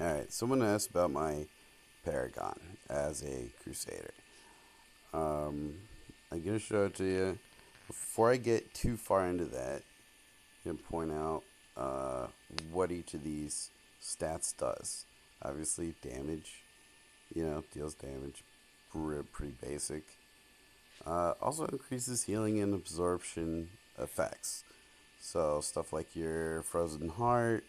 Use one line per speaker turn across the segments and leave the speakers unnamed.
Alright, someone asked about my paragon as a crusader. Um, I'm going to show it to you. Before I get too far into that, I'm going to point out what each of these stats does. Obviously, damage, deals damage. Pretty basic. Also increases healing and absorption effects. So stuff like your frozen heart,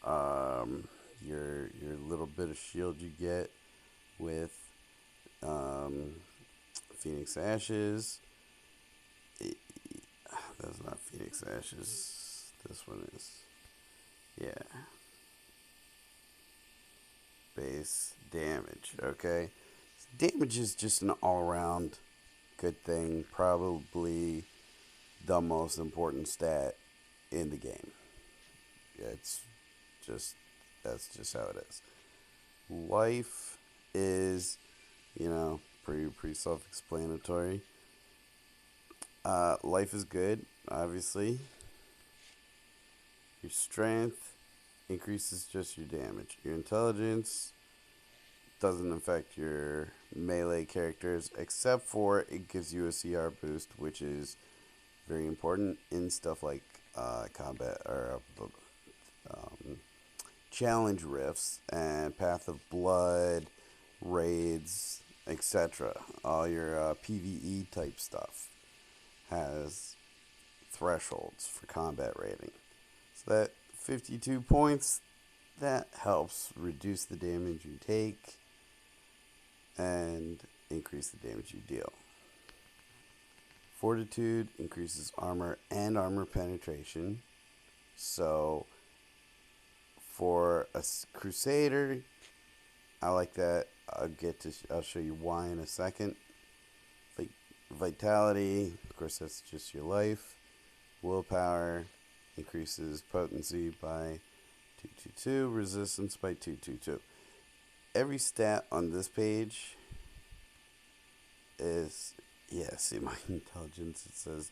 um, your little bit of shield you get with um, Phoenix Ashes. It, that's not Phoenix Ashes. This one is. Yeah. Base damage. Okay. Damage is just an all around good thing. Probably the most important stat in the game. It's just that's just how it is. Life is, pretty self-explanatory. Life is good, obviously. Your strength increases just your damage. Your intelligence doesn't affect your melee characters, except for it gives you a CR boost, which is very important in stuff like combat or um, challenge rifts and Path of Blood, raids, etc. All your PvE type stuff has thresholds for combat rating. So that 52 points, that helps reduce the damage you take and increase the damage you deal. Fortitude increases armor and armor penetration. So for a crusader, I like that. I'll show you why in a second. Vitality, of course, that's just your life. Willpower increases potency by 222, resistance by 222. Every stat on this page is, yeah, see my intelligence, it says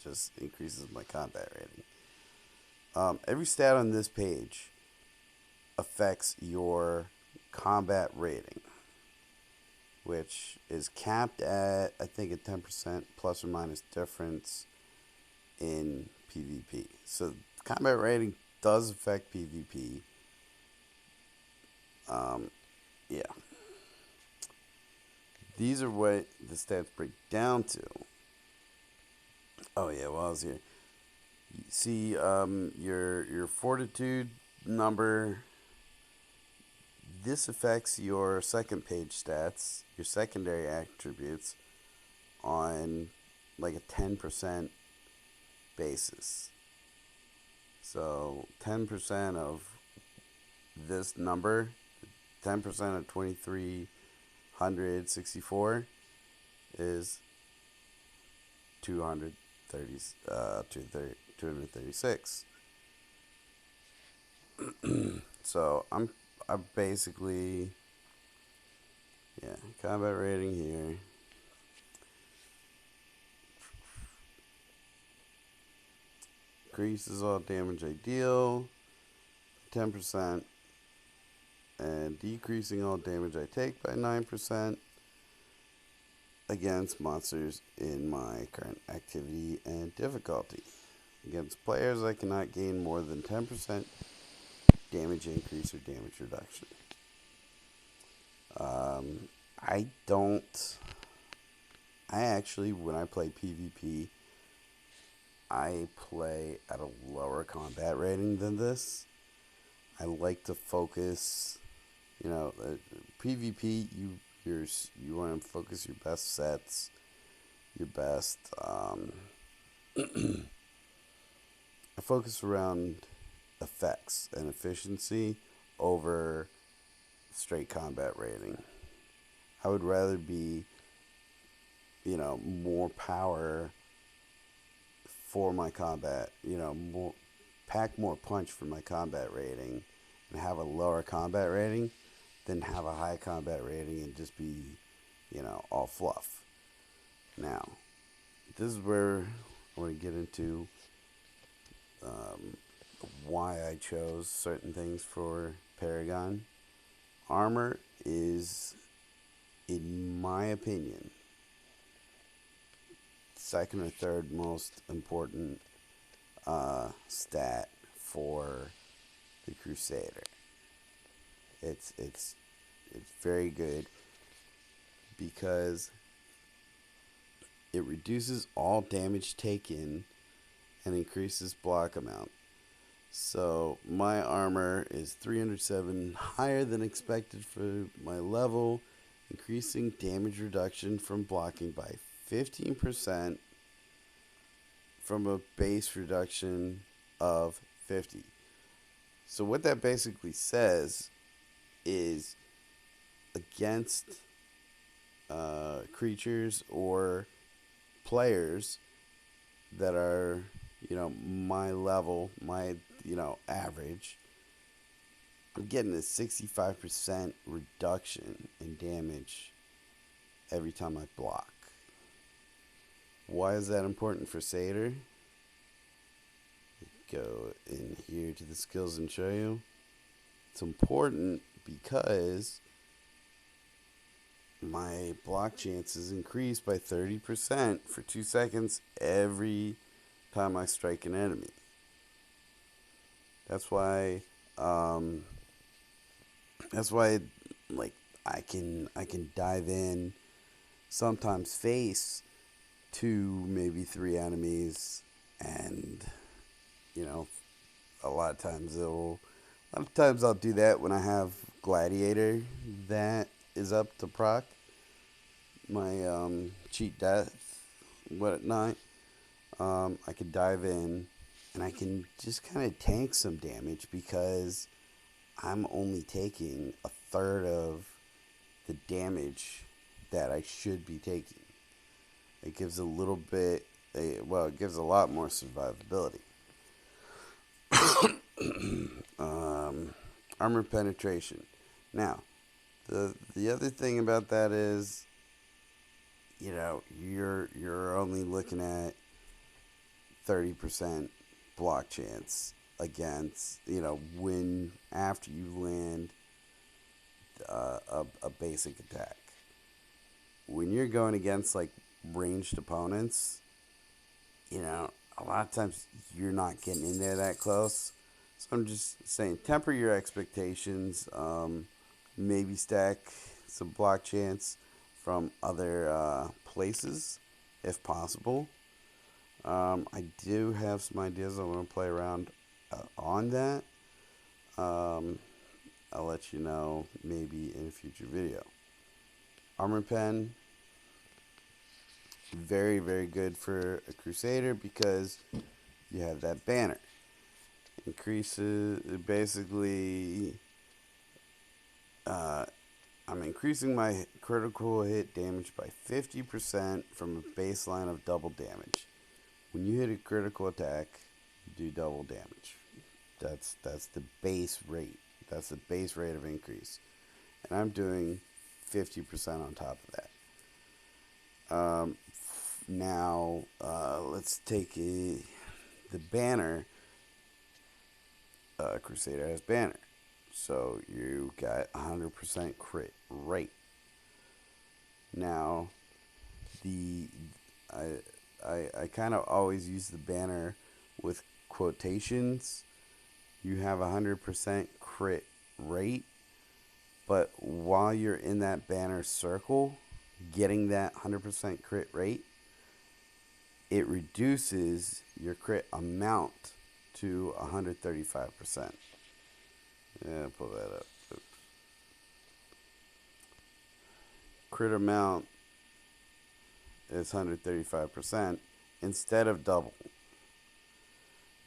just increases my combat rating. Every stat on this page affects your combat rating, which is capped at, I think, a 10% plus or minus difference in PvP. So combat rating does affect PvP. Yeah. These are what the stats break down to. Oh yeah, while I was here, you see your fortitude number. This affects your second page stats, your secondary attributes, on like a 10% basis. So 10% of this number, 10% of 2364 is 236. So I basically, yeah, combat rating here. Increases all damage I deal 10%, and decreasing all damage I take by 9% against monsters in my current activity and difficulty. Against players, I cannot gain more than 10% damage increase or damage reduction. I don't. I actually, when I play PvP, I play at a lower combat rating than this. I like to focus, PvP. You want to focus your best sets, your best. I focus around effects and efficiency over straight combat rating. I would rather be, more power for my combat, pack more punch for my combat rating and have a lower combat rating than have a high combat rating and just be, all fluff. Now, this is where I want to get into why I chose certain things for paragon. Armor is, in my opinion, second or third most important stat for the Crusader. It's very good because it reduces all damage taken and increases block amount. So my armor is 307, higher than expected for my level, increasing damage reduction from blocking by 15% from a base reduction of 50. So what that basically says is against creatures or players that are, my level, my, average, I'm getting a 65% reduction in damage every time I block. Why is that important for Satyr? Go in here to the skills and show you. It's important because my block chances increase by 30% for 2 seconds every time I strike an enemy. That's why like I can dive in, sometimes face 2, maybe 3 enemies, and a lot of times I'll do that when I have Gladiator that is up to proc my cheat death whatnot. I can dive in and I can just kind of tank some damage because I'm only taking a third of the damage that I should be taking. It gives a little bit, it gives a lot more survivability. Armor penetration. Now, the other thing about that is, you're only looking at 30% block chance against, when after you land a basic attack. When you're going against like ranged opponents, a lot of times you're not getting in there that close. So I'm just saying, temper your expectations. Maybe stack some block chance from other places, if possible. I do have some ideas I want to play around on that. I'll let you know maybe in a future video. Armor pen, very, very good for a Crusader because you have that banner. Increases, basically, I'm increasing my critical hit damage by 50% from a baseline of double damage. When you hit a critical attack, you do double damage. That's the base rate. That's the base rate of increase. And I'm doing 50% on top of that. Now, let's take the banner. Crusader has banner. So you got 100% crit rate. Now, I kind of always use the banner with quotations. You have 100% crit rate, but while you're in that banner circle, getting that 100% crit rate, it reduces your crit amount to 135%. Yeah, pull that up. Oops. Crit amount is 135% instead of double.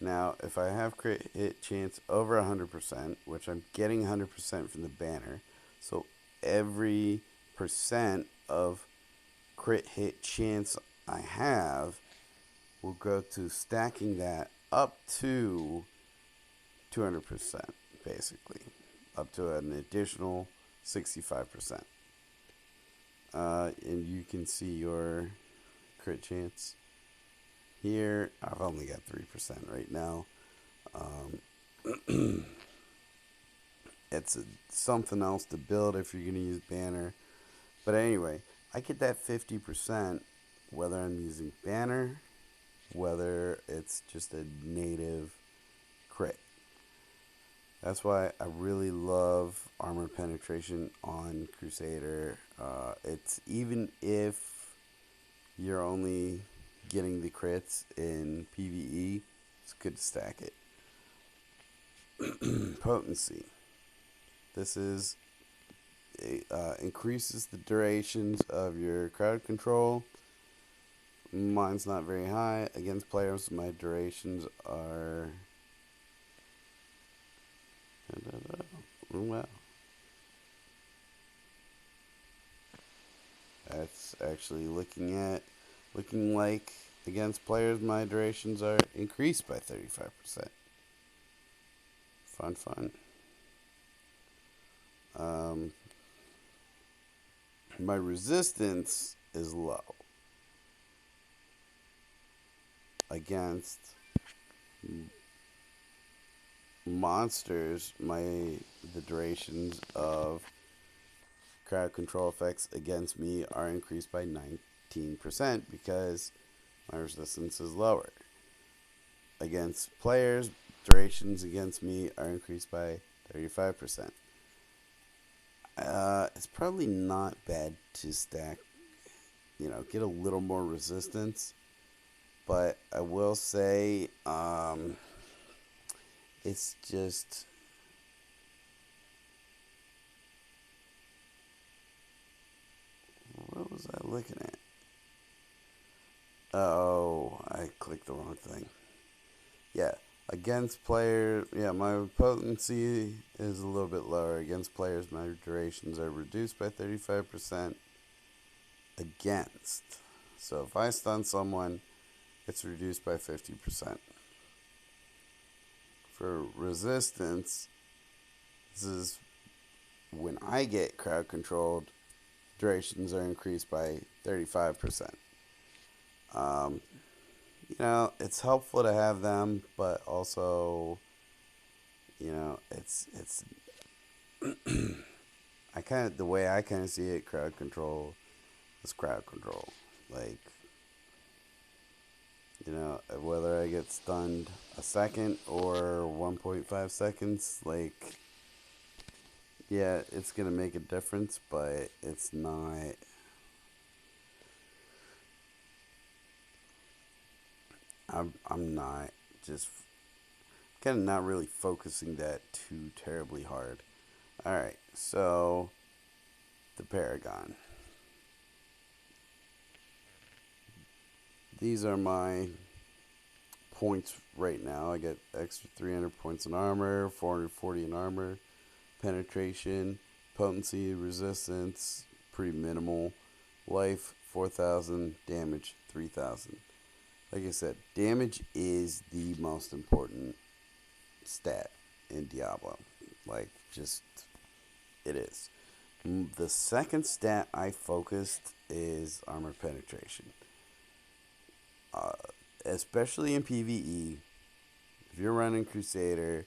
Now, if I have crit hit chance over 100%, which I'm getting 100% from the banner, so every percent of crit hit chance I have will go to stacking that up to 200%, basically, up to an additional 65%. And you can see your crit chance here. I've only got 3% right now. it's something else to build if you're going to use banner. But anyway, I get that 50% whether I'm using banner, whether it's just a native crit. That's why I really love armor penetration on Crusader. It's even if you're only getting the crits in PvE, it's good to stack it. Potency. This is increases the durations of your crowd control. Mine's not very high. Against players, my durations are... Well, that's actually looking like against players, my durations are increased by 35%. Fun. My resistance is low against monsters. The durations of crowd control effects against me are increased by 19% because my resistance is lower. Against players, durations against me are increased by 35%. It's probably not bad to stack, get a little more resistance. But I will say, it's just... What was I looking at? Oh, I clicked the wrong thing. Yeah, against players, my potency is a little bit lower. Against players, my durations are reduced by 35% against. So if I stun someone, it's reduced by 50%. For resistance, this is when I get crowd controlled, durations are increased by 35%. It's helpful to have them, but also, it's the way I kind of see it, crowd control is crowd control. Like, whether I get stunned a second or 1.5 seconds, like, yeah, it's going to make a difference, but it's not... I'm not just kind of not really focusing that too terribly hard. Alright, so the paragon. These are my points right now. I get extra 300 points in armor, 440 in armor, penetration, potency, resistance, pretty minimal, life 4,000, damage 3,000. Like I said, damage is the most important stat in Diablo. Like, just, it is. The second stat I focused is armor penetration. Especially in PvE, if you're running Crusader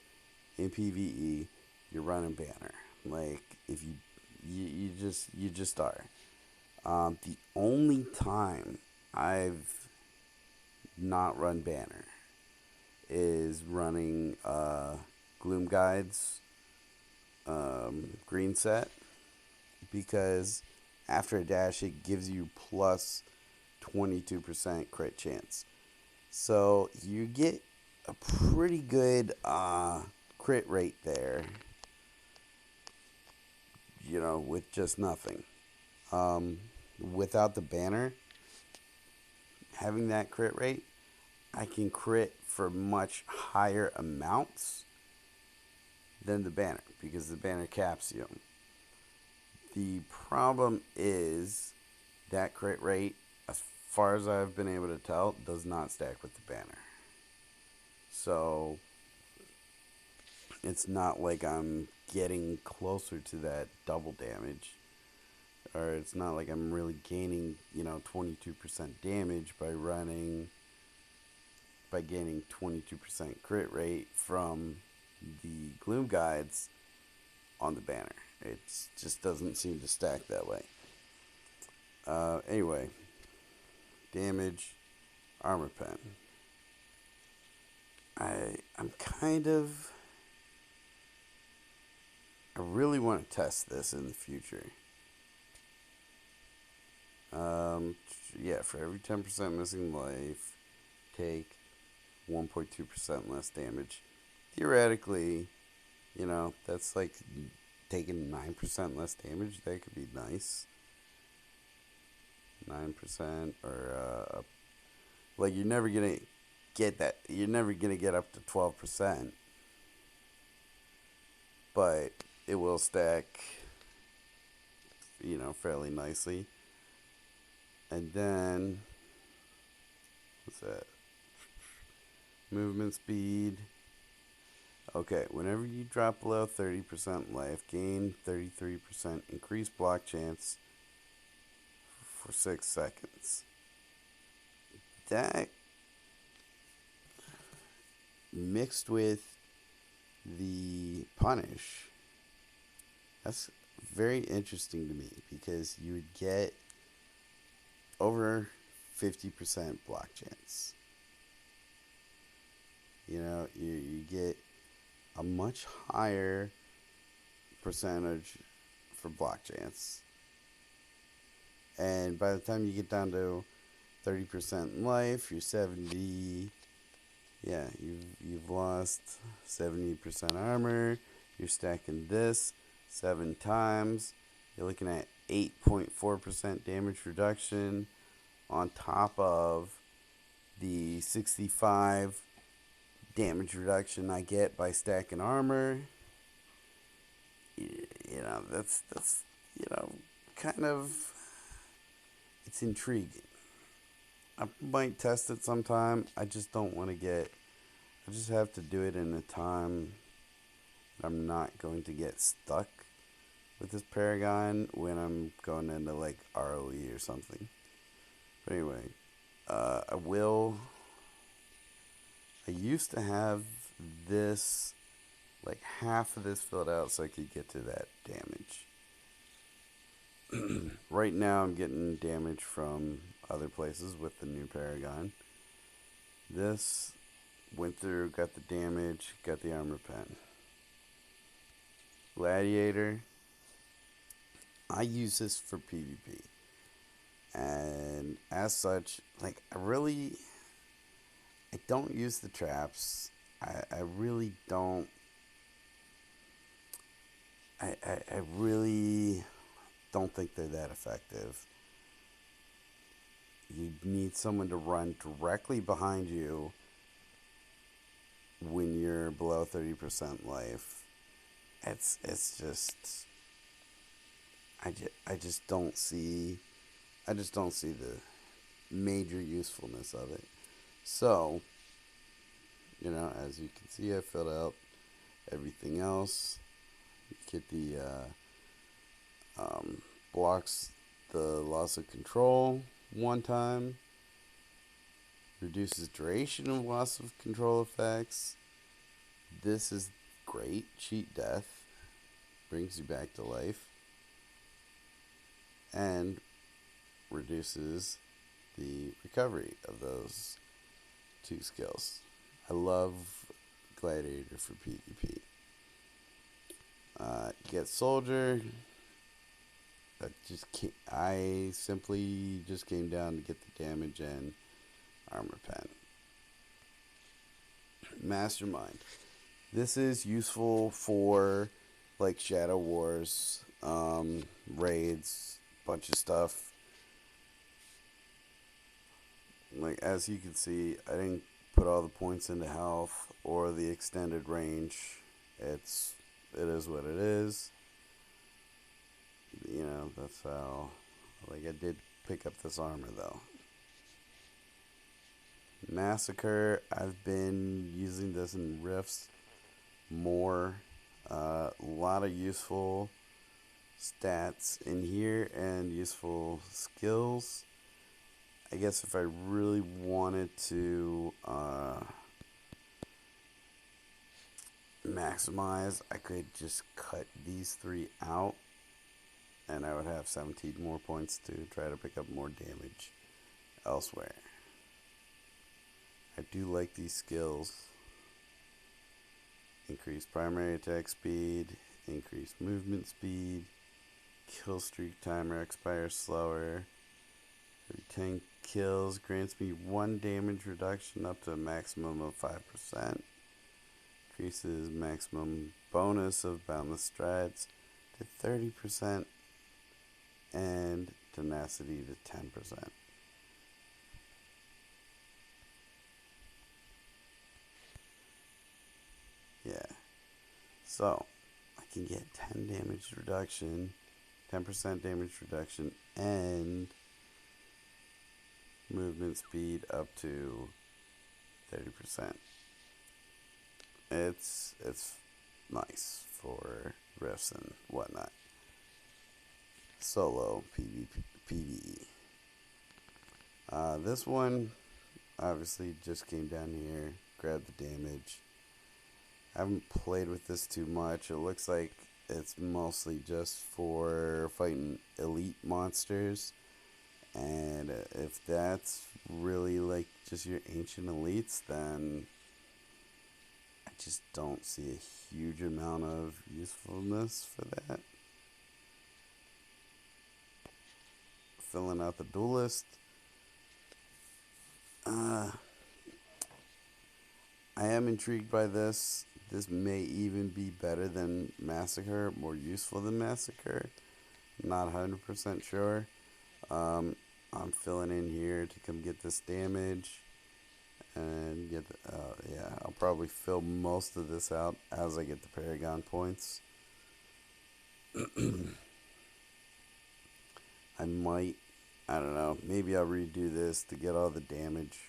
in PvE, you're running banner. Like, if you just are. The only time I've not run banner is running Gloom Guides green set, because after a dash it gives you plus 22% crit chance. So you get a pretty good crit rate there, with just nothing. Without the banner, having that crit rate, I can crit for much higher amounts than the banner, because the banner caps you. The problem is that crit rate, as far as I've been able to tell, does not stack with the banner. So it's not like I'm getting closer to that double damage, or it's not like I'm really gaining, 22% damage by gaining 22% crit rate from the Gloom Guides. on the banner. It just doesn't seem to stack that way. Anyway, damage, armor pen. I'm kind of. I really want to test this in the future. Yeah, for every 10% missing life, take 1.2% less damage. Theoretically, that's like taking 9% less damage. That could be nice. 9% or like you're never gonna get that. You're never gonna get up to 12%, but it will stack, fairly nicely. And then what's that? Movement speed. Okay, whenever you drop below 30% life, gain 33% increased block chance for 6 seconds. That mixed with the punish, that's very interesting to me because you would get over 50% block chance. You get a much higher percentage for block chance. And by the time you get down to 30% life, you're 70. Yeah, you've lost 70% armor. You're stacking this 7 times. You're looking at 8.4% damage reduction on top of the 65 damage reduction I get by stacking armor. That's kind of, it's intriguing. I might test it sometime. I just don't want to I just have to do it in a time I'm not going to get stuck with this paragon when I'm going into like ROE or something. But anyway, I used to have this, like half of this filled out so I could get to that damage. Right now I'm getting damage from other places with the new paragon. This went through, got the damage, got the armor pen. Gladiator, I use this for PvP. And as such, like I don't use the traps. I really don't. I really don't think they're that effective. You need someone to run directly behind you when you're below 30% life. It's just I just don't see the major usefulness of it. So, as you can see, I filled out everything else. Get the blocks the loss of control 1 time. Reduces duration of loss of control effects. This is great. Cheat death. Brings you back to life. And reduces the recovery of those 2 skills. I love Gladiator for PvP. Get Soldier. I simply just came down to get the damage and armor pen. Mastermind. This is useful for like Shadow Wars, raids, bunch of stuff. Like as you can see, I didn't put all the points into health or the extended range. It is what it is. That's how. Like I did pick up this armor though. Massacre. I've been using this in rifts more. A lot of useful stats in here and useful skills. I guess if I really wanted to maximize, I could just cut these 3 out and I would have 17 more points to try to pick up more damage elsewhere. I do like these skills. Increase primary attack speed, increase movement speed, kill streak timer expires slower. Every 10 kills grants me 1 damage reduction up to a maximum of 5%. Increases maximum bonus of boundless strides to 30% and tenacity to 10%. Yeah. So, I can get 10 damage reduction, 10% damage reduction, and movement speed up to 30%. It's nice for rifts and whatnot. Solo PvE. This one obviously just came down here, grabbed the damage. I haven't played with this too much. It looks like it's mostly just for fighting elite monsters. And if that's really like just your ancient elites, then I just don't see a huge amount of usefulness for that. Filling out the duelist. I am intrigued by this. This may even be better than Massacre, more useful than Massacre. Not 100% sure. I'm filling in here to come get this damage. And get yeah, I'll probably fill most of this out as I get the paragon points. I might, I don't know, maybe I'll redo this to get all the damage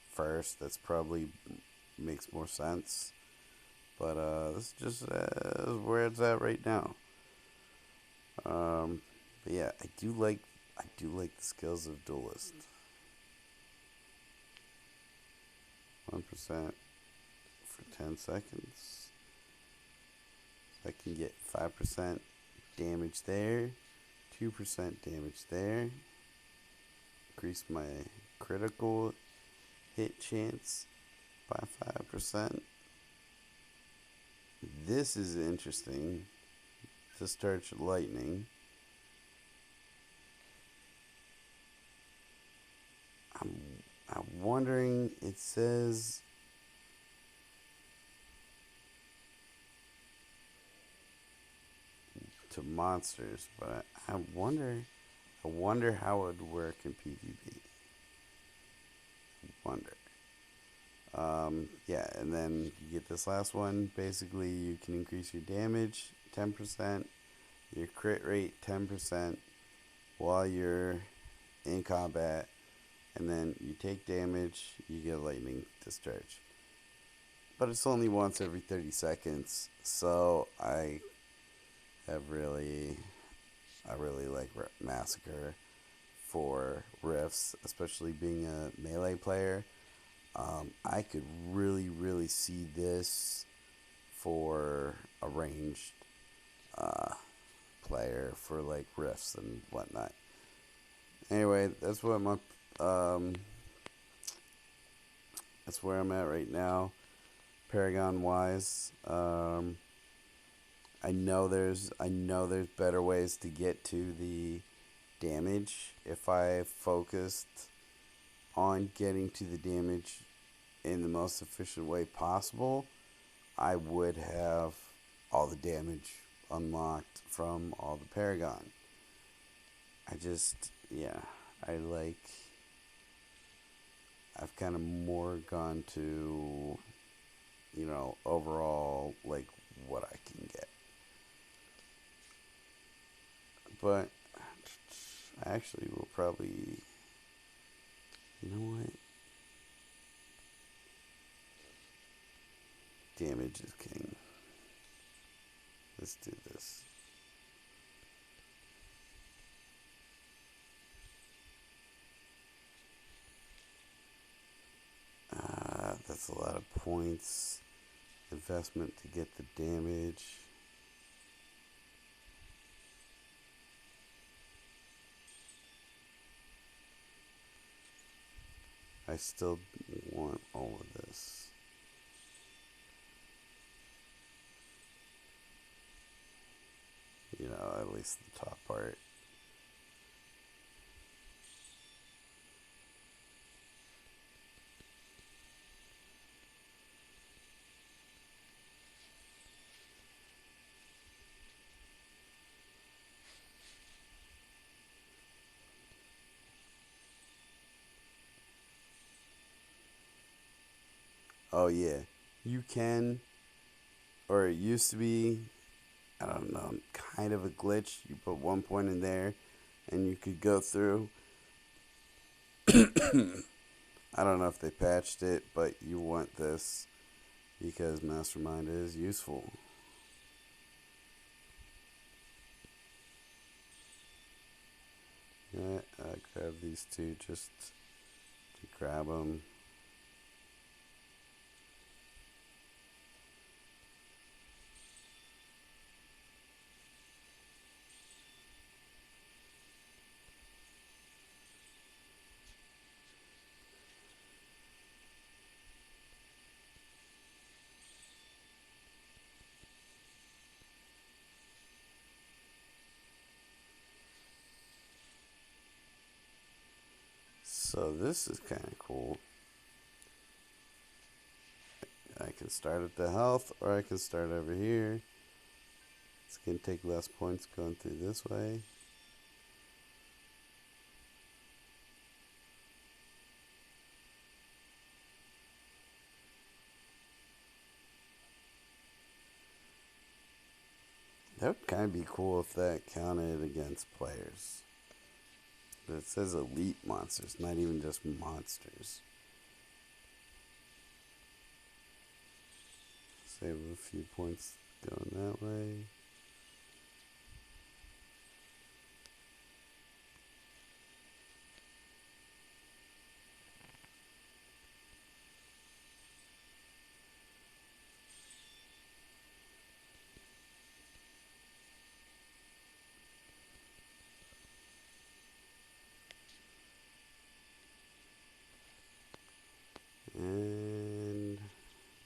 first. That's probably makes more sense. But this just is where it's at right now. But yeah, I do like the skills of duelist. 1% for 10 seconds. I can get 5% damage there, 2% damage there. Increase my critical hit chance by 5%. This is interesting. Discharge lightning. I'm wondering, it says to monsters, but I wonder how it would work in PvP. Yeah, and then you get this last one. Basically, you can increase your damage 10%, your crit rate 10% while you're in combat, and then you take damage, you get lightning discharge. But it's only once every 30 seconds, so I really like Massacre for rifts, especially being a melee player. I could really see this for a ranged player for like rifts and whatnot. Anyway, that's what that's where I'm at right now, paragon wise. I know there's better ways to get to the damage. If I focused on getting to the damage in the most efficient way possible, I would have all the damage unlocked from all the paragon. I've kind of more gone to, overall, like, what I can get. But I actually will probably, you know what? Damage is king. Let's do this. That's a lot of points. investment to get the damage. I still want all of this. You know, at least the top part. Oh yeah, you can, or it used to be, I don't know, kind of a glitch. You put 1 point in there, and you could go through. I don't know if they patched it, but you want this because Mastermind is useful. Yeah, I grab these two just to grab them. So this is kind of cool. I can start at the health, or I can start over here. It's going to take less points going through this way. That would kind of be cool if that counted against players. But it says elite monsters, not even just monsters. Save a few points going that way. And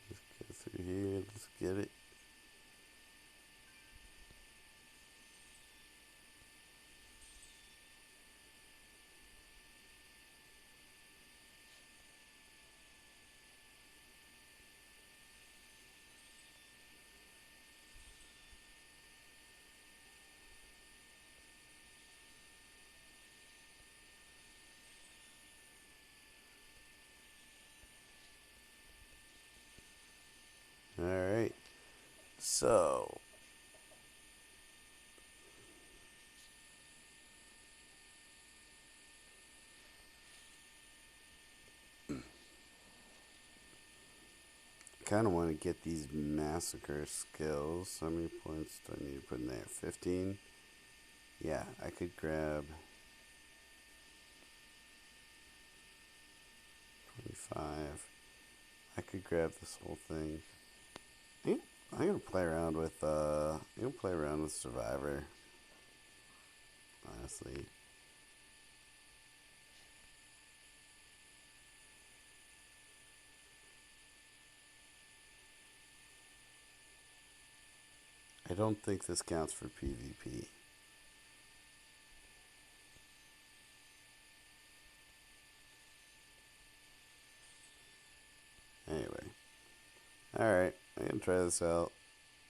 let's go through here. Let's get it. Alright. So kind of want to get these massacre skills. How many points do I need to put in there? 15? Yeah, I could grab 25. I could grab this whole thing. I'm gonna play around with Survivor. Honestly. I don't think this counts for PvP. Anyway. Alright, I'm gonna try this out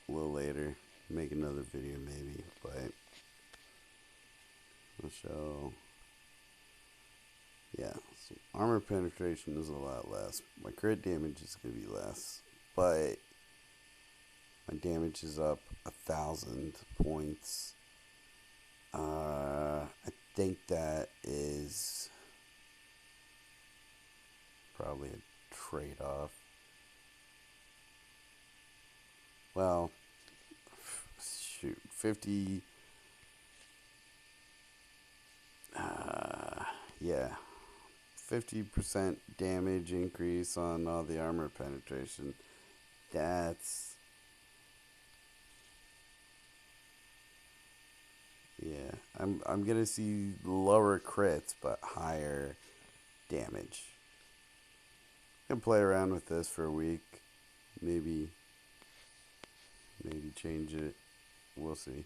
a little later. Make another video maybe, but I'll show. Yeah, so armor penetration is a lot less. My crit damage is gonna be less, but my damage is up 1,000 points. I think that is probably a trade-off. Well, shoot, 50. Yeah, 50% damage increase on all the armor penetration. stats. Yeah, I'm gonna see lower crits but higher damage. Can play around with this for a week, maybe change it. We'll see.